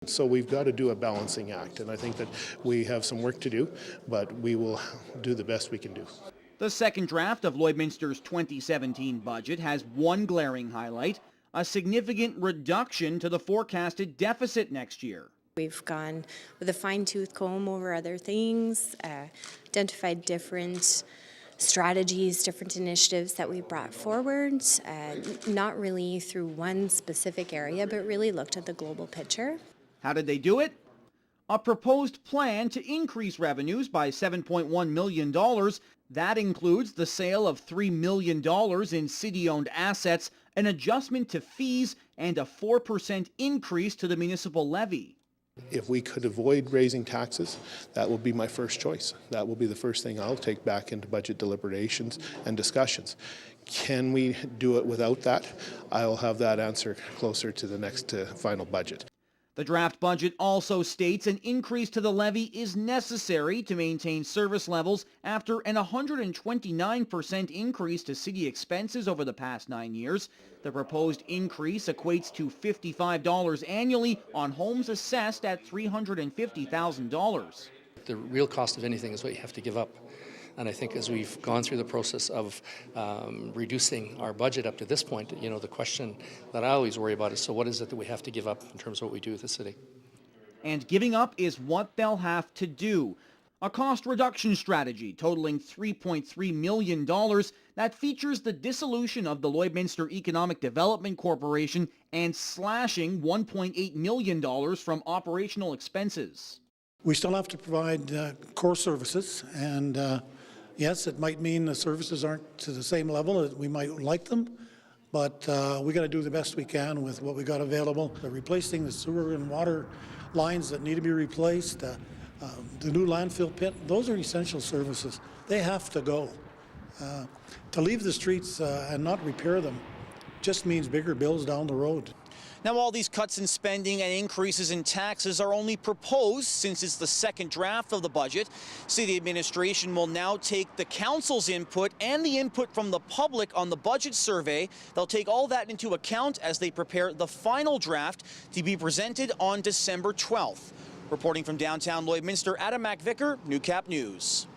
So we've got to do a balancing act, and I think that we have some work to do, but we will do the best we can do. The second draft of Lloydminster's 2017 budget has one glaring highlight: a significant reduction to the forecasted deficit next year. We've gone with a fine-tooth comb over other things, identified different strategies, different initiatives that we brought forward, not really through one specific area, but really looked at the global picture. How did they do it? A proposed plan to increase revenues by $7.1 million. That includes the sale of $3 million in city-owned assets, an adjustment to fees, and a 4% increase to the municipal levy. If we could avoid raising taxes, that will be my first choice. That will be the first thing I'll take back into budget deliberations and discussions. Can we do it without that? I'll have that answer closer to the next final budget. The draft budget also states an increase to the levy is necessary to maintain service levels after an 129% increase to city expenses over the past 9 years. The proposed increase equates to $55 annually on homes assessed at $350,000. The real cost of anything is what you have to give up. And I think as we've gone through the process of reducing our budget up to this point, the question that I always worry about is, so what is it that we have to give up in terms of what we do with the city? And giving up is what they'll have to do. A cost reduction strategy totaling $3.3 million that features the dissolution of the Lloydminster Economic Development Corporation and slashing $1.8 million from operational expenses. We still have to provide core services, and yes, it might mean the services aren't to the same level that we might like them, but we got to do the best we can with what we got available. Replacing the sewer and water lines that need to be replaced, the new landfill pit, those are essential services. They have to go. To leave the streets and not repair them just means bigger bills down the road. Now, all these cuts in spending and increases in taxes are only proposed since it's the second draft of the budget. City administration will now take the council's input and the input from the public on the budget survey. They'll take all that into account as they prepare the final draft to be presented on December 12th. Reporting from downtown Lloydminster, MacVicar, Newcap News.